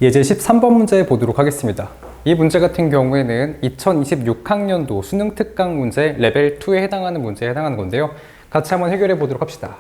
예제 13번 문제 보도록 하겠습니다. 이 문제 같은 경우에는 2026학년도 수능 특강 문제 레벨 2에 해당하는 문제에 해당하는 건데요. 같이 한번 해결해 보도록 합시다.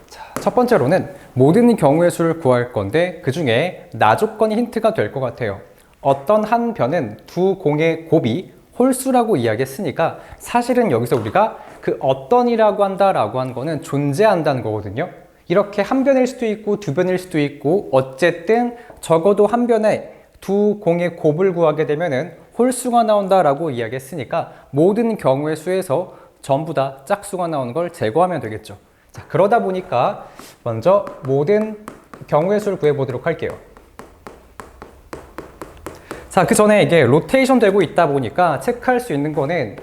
자, 첫 번째로는 모든 경우의 수를 구할 건데 그 중에 나 조건이 힌트가 될 것 같아요. 어떤 한 변은 두 공의 곱이 홀수라고 이야기했으니까 사실은 여기서 우리가 그 어떤이라고 한다라고 한 거는 존재한다는 거거든요. 이렇게 한 변일 수도 있고 두 변일 수도 있고 어쨌든 적어도 한 변에 두 공의 곱을 구하게 되면은 홀수가 나온다라고 이야기했으니까 모든 경우의 수에서 전부 다 짝수가 나오는 걸 제거하면 되겠죠. 자, 그러다 보니까 먼저 모든 경우의 수를 구해보도록 할게요. 자, 그 전에 이게 로테이션 되고 있다 보니까 체크할 수 있는 거는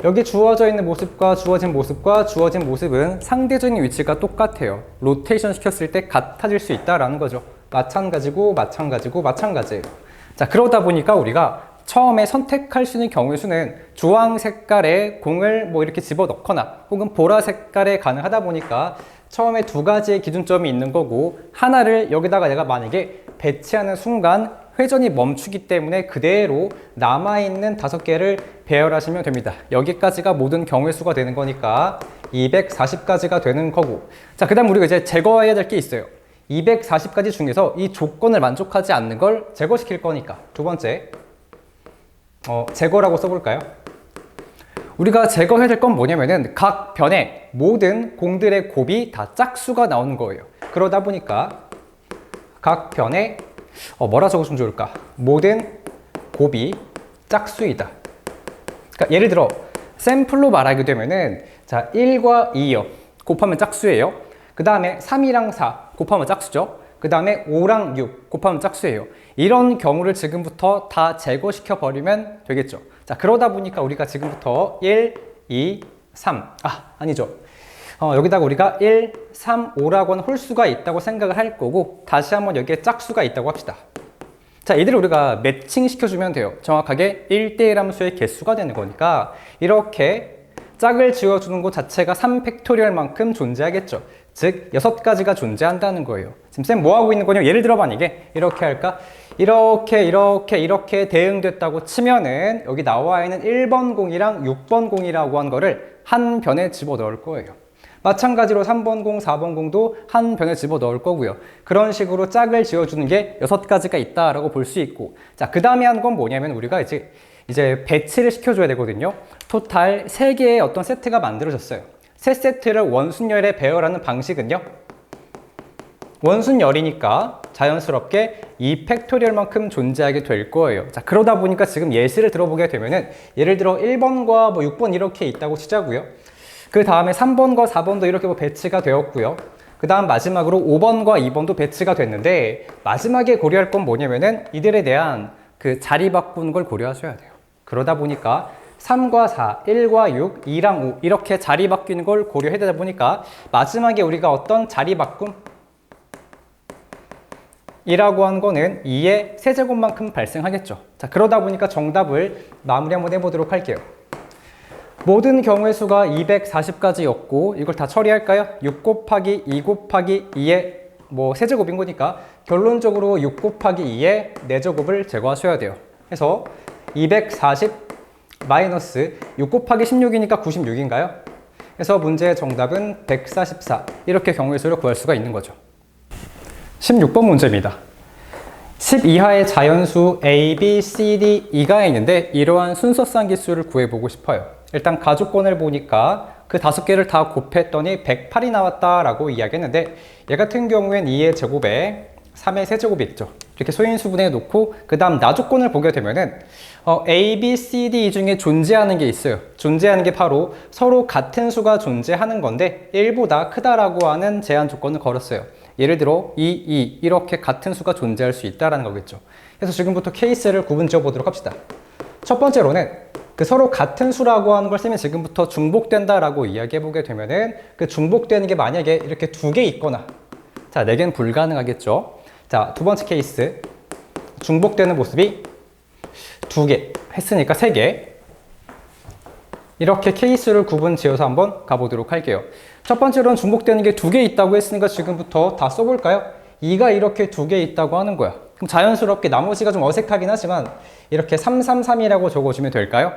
여기 주어져 있는 모습과 주어진 모습과 주어진 모습은 상대적인 위치가 똑같아요. 로테이션 시켰을 때 같아질 수 있다라는 거죠. 마찬가지고 마찬가지고 마찬가지예요. 자, 그러다 보니까 우리가 처음에 선택할 수 있는 경우의 수는 주황 색깔의 공을 뭐 이렇게 집어 넣거나 혹은 보라 색깔에 가능하다 보니까 처음에 두 가지의 기준점이 있는 거고 하나를 여기다가 내가 만약에 배치하는 순간 회전이 멈추기 때문에 그대로 남아있는 5개를 배열하시면 됩니다. 여기까지가 모든 경우의 수가 되는 거니까 240까지가 되는 거고. 자, 그 다음 우리가 이제 제거해야 될 게 있어요. 240가지 중에서 이 조건을 만족하지 않는 걸 제거시킬 거니까. 두 번째, 제거라고 써볼까요? 우리가 제거해야 될 건 뭐냐면은 각 변의 모든 공들의 곱이 다 짝수가 나오는 거예요. 그러다 보니까 각 변의 뭐라 적어주면 좋을까? 모든 곱이 짝수이다. 그러니까 예를 들어 샘플로 말하게 되면은 자 1과 2요. 곱하면 짝수예요. 그 다음에 3이랑 4 곱하면 짝수죠. 그 다음에 5랑 6 곱하면 짝수예요. 이런 경우를 지금부터 다 제거시켜 버리면 되겠죠. 자, 그러다 보니까 우리가 지금부터 1, 2, 3 아니죠. 여기다가 우리가 1, 3, 5라고 하는 홀수가 있다고 생각을 할 거고 다시 한번 여기에 짝수가 있다고 합시다. 자, 이들을 우리가 매칭 시켜주면 돼요. 정확하게 1대1 함수의 개수가 되는 거니까 이렇게 짝을 지어주는 것 자체가 3팩토리얼만큼 존재하겠죠. 즉 6가지가 존재한다는 거예요. 지금 쌤 뭐 하고 있는 거냐? 예를 들어 만약에 이렇게 할까? 이렇게 대응됐다고 치면은 여기 나와 있는 1번 공이랑 6번 공이라고 한 거를 한 변에 집어 넣을 거예요. 마찬가지로 3번 공, 4번 공도 한 변에 집어 넣을 거고요. 그런 식으로 짝을 지어주는 게 6가지가 있다라고 볼 수 있고. 자, 그 다음에 한 건 뭐냐면 우리가 이제 배치를 시켜줘야 되거든요. 토탈 3개의 어떤 세트가 만들어졌어요. 세 세트를 원순열에 배열하는 방식은요. 원순열이니까 자연스럽게 2팩토리얼만큼 존재하게 될 거예요. 자, 그러다 보니까 지금 예시를 들어보게 되면은 예를 들어 1번과 6번 이렇게 있다고 치자고요. 그 다음에 3번과 4번도 이렇게 배치가 되었고요. 그 다음 마지막으로 5번과 2번도 배치가 됐는데 마지막에 고려할 건 뭐냐면은 이들에 대한 그 자리 바꾸는 걸 고려하셔야 돼요. 그러다 보니까 3과 4, 1과 6, 2랑 5 이렇게 자리 바뀌는 걸 고려해야 되다 보니까 마지막에 우리가 어떤 자리 바꿈? 이라고 한 거는 2의 세제곱만큼 발생하겠죠. 자, 그러다 보니까 정답을 마무리 한번 해보도록 할게요. 모든 경우의 수가 240가지였고 이걸 다 처리할까요? 6 곱하기 2 곱하기 2의 세제곱인 거니까 결론적으로 6 곱하기 2의 4제곱을 제거하셔야 돼요. 그래서 240 마이너스 6 곱하기 16이니까 96인가요? 그래서 문제의 정답은 144 이렇게 경우의 수를 구할 수가 있는 거죠. 16번 문제입니다. 10 이하의 자연수 A, B, C, D, E가 있는데 이러한 순서상 기수를 구해보고 싶어요. 일단 가족권을 보니까 그 5개를 다 곱했더니 108이 나왔다라고 이야기했는데 얘 같은 경우엔 2의 제곱에 3의 세제곱이 있죠. 이렇게 소인수분해 놓고 그 다음 나조건을 보게 되면은 A, B, C, D 중에 존재하는 게 있어요. 존재하는 게 바로 서로 같은 수가 존재하는 건데 1보다 크다라고 하는 제한 조건을 걸었어요. 예를 들어 2 이렇게 같은 수가 존재할 수 있다라는 거겠죠. 그래서 지금부터 케이스를 구분 지어 보도록 합시다. 첫 번째로는 그 서로 같은 수라고 하는 걸 쓰면 지금부터 중복된다라고 이야기해 보게 되면은 그 중복되는 게 만약에 이렇게 2개 있거나 자, 4개는 불가능하겠죠. 자, 두 번째 케이스 중복되는 모습이 2개 했으니까 3개 이렇게 케이스를 구분 지어서 한번 가보도록 할게요. 첫 번째로는 중복되는 게 2개 있다고 했으니까 지금부터 다 써볼까요? 2가 이렇게 2개 있다고 하는 거야. 그럼 자연스럽게 나머지가 좀 어색하긴 하지만 이렇게 333이라고 적어주면 될까요?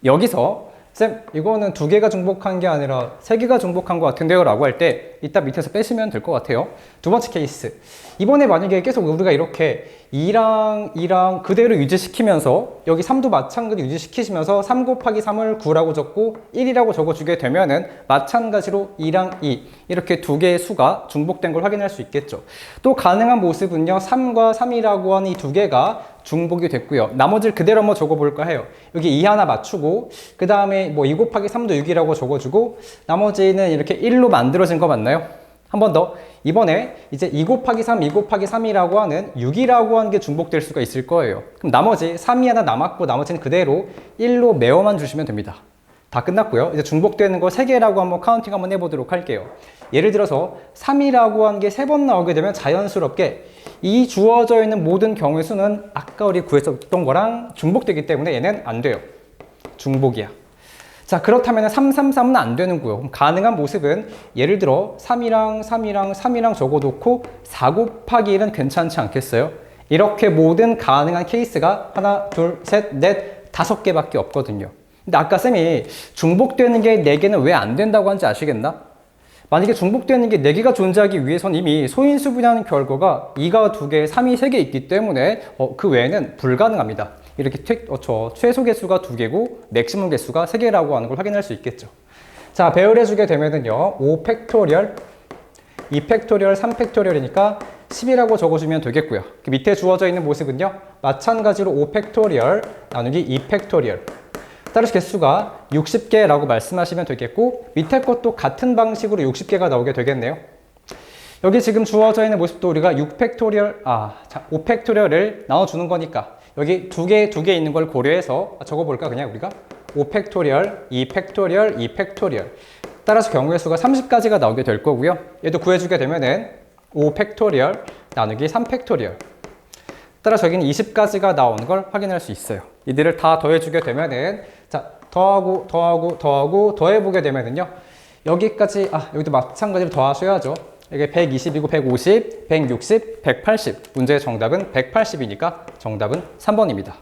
여기서 쌤, 이거는 2개가 중복한 게 아니라 3개가 중복한 것 같은데요? 라고 할 때 이따 밑에서 빼시면 될 것 같아요. 두 번째 케이스. 이번에 만약에 계속 우리가 이렇게 2랑 그대로 유지시키면서 여기 3도 마찬가지로 유지시키시면서 3 곱하기 3을 9라고 적고 1이라고 적어주게 되면은 마찬가지로 2랑 2 이렇게 2개의 수가 중복된 걸 확인할 수 있겠죠. 또 가능한 모습은요. 3과 3이라고 하는 이 2개가 중복이 됐고요. 나머지를 그대로 한번 적어볼까 해요. 여기 2 하나 맞추고 그 다음에 뭐 2 곱하기 3도 6이라고 적어주고 나머지는 이렇게 1로 만들어진 거 맞나요? 한 번 더. 이번에 이제 2 곱하기 3, 2 곱하기 3이라고 하는 6이라고 하는 게 중복될 수가 있을 거예요. 그럼 나머지 3이 하나 남았고 나머지는 그대로 1로 메워만 주시면 됩니다. 다 끝났고요. 이제 중복되는 거 3개라고 한번 카운팅 한번 해보도록 할게요. 예를 들어서 3이라고 하는 게 3번 나오게 되면 자연스럽게 이 주어져 있는 모든 경우의 수는 아까 우리 구했었던 거랑 중복되기 때문에 얘는 안 돼요. 중복이야. 자, 그렇다면 333은 안 되는고요. 그럼 가능한 모습은 예를 들어 3이랑 적어놓고 4 곱하기 1은 괜찮지 않겠어요? 이렇게 모든 가능한 케이스가 하나, 둘, 셋, 넷, 5개밖에 없거든요. 근데 아까 쌤이 중복되는 게 4개는 왜 안 된다고 한지 아시겠나? 만약에 중복되는 게 4개가 존재하기 위해선 이미 소인수분해하는 결과가 2가 2개, 3이 3개 있기 때문에 그 외에는 불가능합니다. 이렇게 최소 개수가 2개고 맥시멈 개수가 3개라고 하는 걸 확인할 수 있겠죠. 자, 배열해주게 되면은요. 5 팩토리얼, 2 팩토리얼, 3 팩토리얼이니까 10이라고 적어주면 되겠고요. 그 밑에 주어져 있는 모습은요. 마찬가지로 5 팩토리얼 나누기 2 팩토리얼. 따라서 개수가 60개라고 말씀하시면 되겠고 밑에 것도 같은 방식으로 60개가 나오게 되겠네요. 여기 지금 주어져 있는 모습도 우리가 5 팩토리얼을 나눠주는 거니까 여기 두 개 있는 걸 고려해서 적어볼까 그냥 우리가 5 팩토리얼, 2 팩토리얼, 2 팩토리얼. 따라서 경우의 수가 30까지가 나오게 될 거고요. 얘도 구해주게 되면은 5 팩토리얼 나누기 3 팩토리얼. 따라서 여기는 20까지가 나오는 걸 확인할 수 있어요. 이들을 다 더해주게 되면은 자 더해보게 되면은요. 여기까지 여기도 마찬가지로 더하셔야죠. 이게 120이고 150, 160, 180. 문제의 정답은 180이니까 정답은 3번입니다.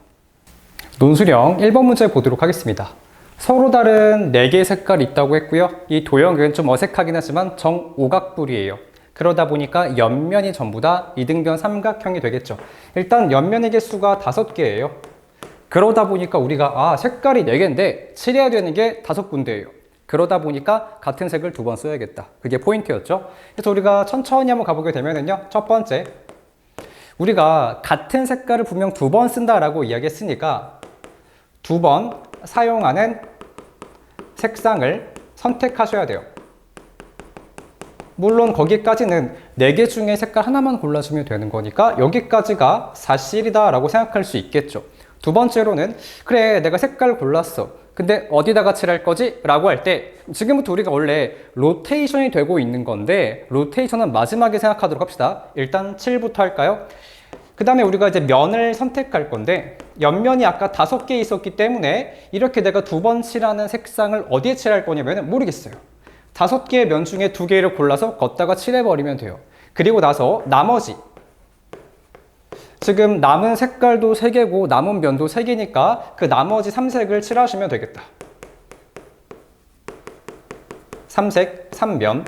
논술형 1번 문제 보도록 하겠습니다. 서로 다른 4개의 색깔이 있다고 했고요. 이 도형은 좀 어색하긴 하지만 정오각뿔이에요. 그러다 보니까 옆면이 전부 다 이등변 삼각형이 되겠죠. 일단 옆면의 개수가 5개예요. 그러다 보니까 우리가 색깔이 4개인데 칠해야 되는 게 5군데예요. 그러다 보니까 같은 색을 2번 써야겠다. 그게 포인트였죠. 그래서 우리가 천천히 한번 가보게 되면은요. 첫 번째, 우리가 같은 색깔을 분명 2번 쓴다라고 이야기했으니까 2번 사용하는 색상을 선택하셔야 돼요. 물론 거기까지는 4개 중에 색깔 하나만 골라주면 되는 거니까 여기까지가 사실이다 라고 생각할 수 있겠죠. 두 번째로는 그래 내가 색깔 골랐어. 근데 어디다가 칠할 거지? 라고 할 때 지금부터 우리가 원래 로테이션이 되고 있는 건데 로테이션은 마지막에 생각하도록 합시다. 일단 7부터 할까요? 그 다음에 우리가 이제 면을 선택할 건데 옆면이 아까 5개 있었기 때문에 이렇게 내가 2번 칠하는 색상을 어디에 칠할 거냐면 모르겠어요. 5개의 면 중에 2개를 골라서 걷다가 칠해버리면 돼요. 그리고 나서 나머지 지금 남은 색깔도 3개고 남은 면도 3개니까 그 나머지 3색을 칠하시면 되겠다. 3색, 3면.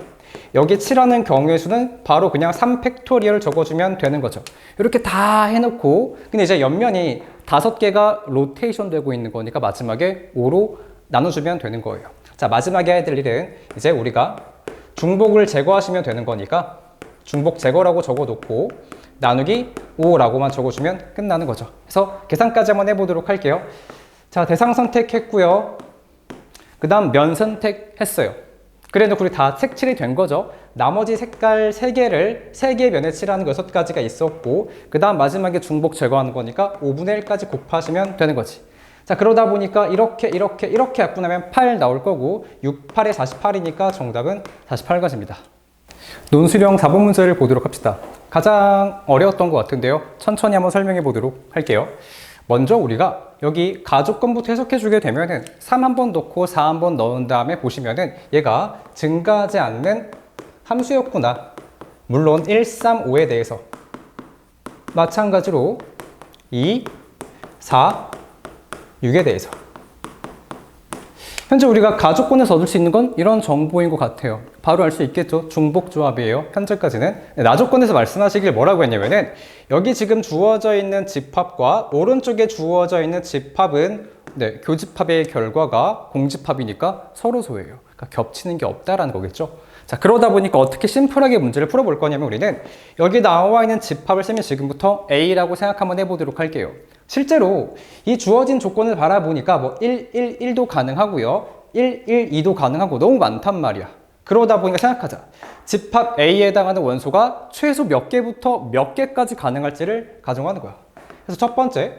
여기 칠하는 경우의 수는 바로 그냥 3 팩토리얼 적어주면 되는 거죠. 이렇게 다 해놓고 근데 이제 옆면이 5개가 로테이션 되고 있는 거니까 마지막에 5로 나눠주면 되는 거예요. 자, 마지막에 해야 될 일은 이제 우리가 중복을 제거하시면 되는 거니까 중복 제거라고 적어놓고 나누기 5라고만 적어주면 끝나는 거죠. 그래서 계산까지 한번 해보도록 할게요. 자, 대상 선택했고요. 그 다음 면 선택했어요. 그래놓고 우리 다 색칠이 된 거죠. 나머지 색깔 3개를 3개의 면에 칠하는 거 6가지가 있었고 그 다음 마지막에 중복 제거하는 거니까 5분의 1까지 곱하시면 되는 거지. 자, 그러다 보니까 이렇게 갖고 나면 8 나올 거고 6, 8에 48이니까 정답은 48가지입니다. 논술형 4번 문제를 보도록 합시다. 가장 어려웠던 것 같은데요. 천천히 한번 설명해 보도록 할게요. 먼저 우리가 여기 가조건부터 해석해 주게 되면은 3 한 번 넣고 4 한 번 넣은 다음에 보시면은 얘가 증가하지 않는 함수였구나. 물론 1, 3, 5에 대해서 마찬가지로 2, 4, 6에 대해서 현재 우리가 가족권에서 얻을 수 있는 건 이런 정보인 것 같아요. 바로 알 수 있겠죠. 중복조합이에요. 현재까지는. 나조건에서 말씀하시길 뭐라고 했냐면은 여기 지금 주어져 있는 집합과 오른쪽에 주어져 있는 집합은 교집합의 결과가 공집합이니까 서로 소예요. 그러니까 겹치는 게 없다라는 거겠죠. 자, 그러다 보니까 어떻게 심플하게 문제를 풀어볼 거냐면 우리는 여기 나와 있는 집합을 쓰면 지금부터 A라고 생각 한번 해보도록 할게요. 실제로 이 주어진 조건을 바라보니까 뭐 1, 1, 1도 가능하고요. 1, 1, 2도 가능하고 너무 많단 말이야. 그러다 보니까 생각하자. 집합 A에 해당하는 원소가 최소 몇 개부터 몇 개까지 가능할지를 가정하는 거야. 그래서 첫 번째,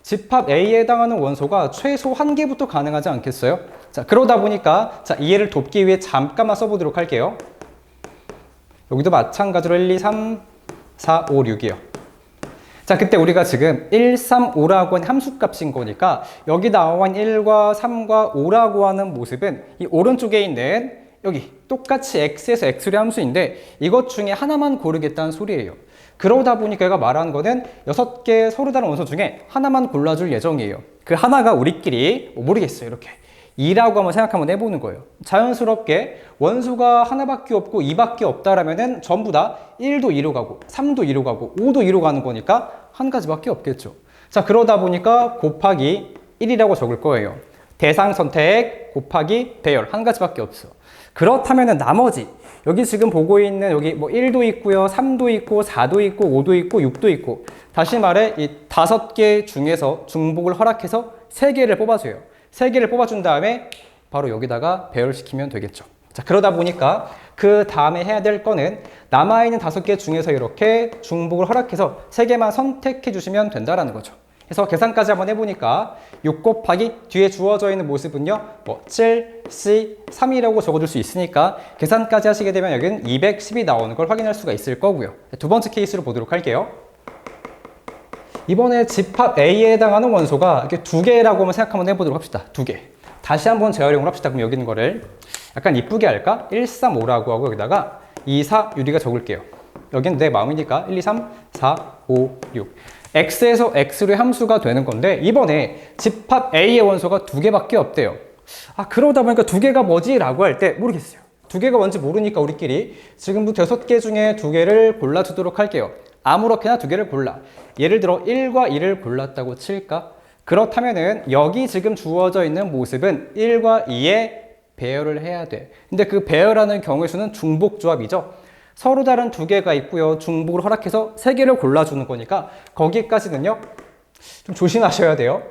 집합 A에 해당하는 원소가 최소 한 개부터 가능하지 않겠어요? 자, 그러다 보니까 자, 이해를 돕기 위해 잠깐만 써보도록 할게요. 여기도 마찬가지로 1, 2, 3, 4, 5, 6이요. 자, 그때 우리가 지금 1, 3, 5라고 하는 함수값인 거니까 여기 나와 있는 1과 3과 5라고 하는 모습은 이 오른쪽에 있는 여기 똑같이 x에서 x의 함수인데 이것 중에 하나만 고르겠다는 소리예요. 그러다 보니까 얘가 말하는 거는 6개 서로 다른 원소 중에 하나만 골라줄 예정이에요. 그 하나가 우리끼리 모르겠어요. 이렇게 2라고 한번 생각 한번 해보는 거예요. 자연스럽게 원소가 하나밖에 없고 2밖에 없다라면은 전부 다 1도 2로 가고 3도 2로 가고 5도 2로 가는 거니까 한 가지밖에 없겠죠. 자, 그러다 보니까 곱하기 1이라고 적을 거예요. 대상 선택 곱하기 배열 한 가지밖에 없어. 그렇다면은 나머지 여기 지금 보고 있는 여기 뭐 1도 있고요, 3도 있고, 4도 있고, 5도 있고, 6도 있고. 다시 말해 이 5개 중에서 중복을 허락해서 3개를 뽑아줘요. 3개를 뽑아준 다음에 바로 여기다가 배열시키면 되겠죠. 자, 그러다 보니까 그 다음에 해야 될 거는 남아있는 5개 중에서 이렇게 중복을 허락해서 3개만 선택해 주시면 된다라는 거죠. 그래서 계산까지 한번 해보니까 6 곱하기 뒤에 주어져 있는 모습은요, 뭐 7, C, 3이라고 적어줄 수 있으니까 계산까지 하시게 되면 여기는 210이 나오는 걸 확인할 수가 있을 거고요. 두 번째 케이스로 보도록 할게요. 이번에 집합 A에 해당하는 원소가 이렇게 2개라고 생각 한번 해보도록 합시다. 2개. 다시 한번 재활용을 합시다. 그럼 여기 있는 거를 약간 이쁘게 할까? 1, 3, 5라고 하고 여기다가 2, 4, 유리가 적을게요. 여기는 내 마음이니까 1, 2, 3, 4, 5, 6. x에서 x의 함수가 되는 건데 이번에 집합 A의 원소가 2개밖에 없대요. 아, 그러다 보니까 2개가 뭐지? 라고 할 때 모르겠어요. 2개가 뭔지 모르니까 우리끼리 지금부터 6개 중에 2개를 골라주도록 할게요. 아무렇게나 2개를 골라. 예를 들어 1과 2를 골랐다고 칠까? 그렇다면은 여기 지금 주어져 있는 모습은 1과 2에 배열을 해야 돼. 근데 그 배열하는 경우의 수는 중복조합이죠. 서로 다른 2개가 있고요. 중복을 허락해서 3개를 골라주는 거니까 거기까지는요. 좀 조심하셔야 돼요.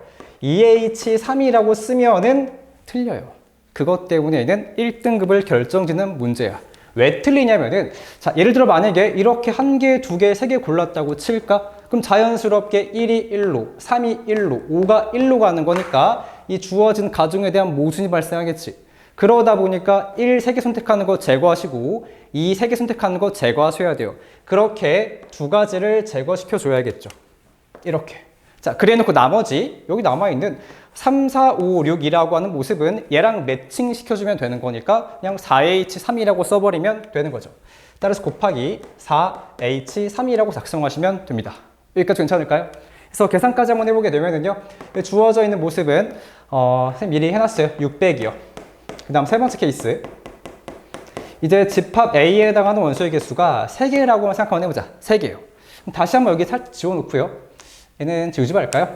2H3이라고 쓰면은 틀려요. 그것 때문에는 1등급을 결정짓는 문제야. 왜 틀리냐면은 자, 예를 들어 만약에 이렇게 1개, 2개, 3개 골랐다고 칠까? 그럼 자연스럽게 1이 1로, 3이 1로, 5가 1로 가는 거니까 이 주어진 가중에 대한 모순이 발생하겠지. 그러다 보니까 1, 3개 선택하는 거 제거하시고 2, 3개 선택하는 거 제거하셔야 돼요. 그렇게 2가지를 제거시켜 줘야겠죠. 이렇게. 자, 그래 놓고 나머지 여기 남아있는 3, 4, 5, 6이라고 하는 모습은 얘랑 매칭 시켜주면 되는 거니까 그냥 4H3이라고 써버리면 되는 거죠. 따라서 곱하기 4H3이라고 작성하시면 됩니다. 여기까지 괜찮을까요? 그래서 계산까지 한번 해보게 되면은요, 주어져 있는 모습은 선생님 미리 해놨어요. 600이요. 그 다음 세 번째 케이스. 이제 집합 A에 해당하는 원소의 개수가 3개라고 생각 한번 해보자. 3개요. 다시 한번 여기 살짝 지워놓고요. 얘는 지우지 말까요?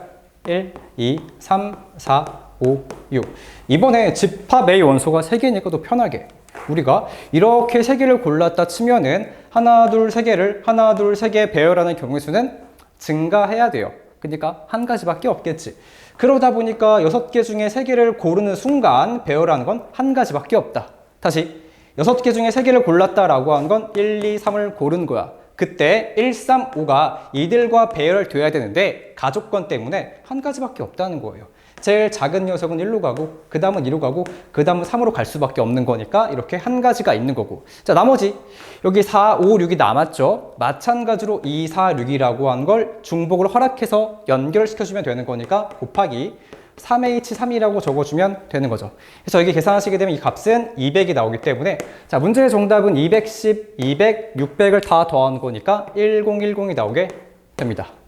1, 2, 3, 4, 5, 6. 이번에 집합 A 원소가 3개니까 더 편하게. 우리가 이렇게 3개를 골랐다 치면은 하나, 둘, 3개를 하나, 둘, 3개 배열하는 경우의 수는 증가해야 돼요. 그러니까 한 가지밖에 없겠지. 그러다 보니까 6개 중에 3개를 고르는 순간 배열하는 건 한 가지밖에 없다. 다시 6개 중에 3개를 골랐다라고 하는 건 1, 2, 3을 고른 거야. 그때 1, 3, 5가 이들과 배열돼야 되는데 가족권 때문에 한 가지밖에 없다는 거예요. 제일 작은 녀석은 1로 가고 그 다음은 2로 가고 그 다음은 3으로 갈 수밖에 없는 거니까 이렇게 한 가지가 있는 거고. 자, 나머지 여기 4, 5, 6이 남았죠. 마찬가지로 2, 4, 6이라고 한 걸 중복을 허락해서 연결시켜주면 되는 거니까 곱하기 3H3이라고 적어주면 되는 거죠. 그래서 여기 계산하시게 되면 이 값은 200이 나오기 때문에 자, 문제의 정답은 210, 200, 600을 다 더한 거니까 1010이 나오게 됩니다.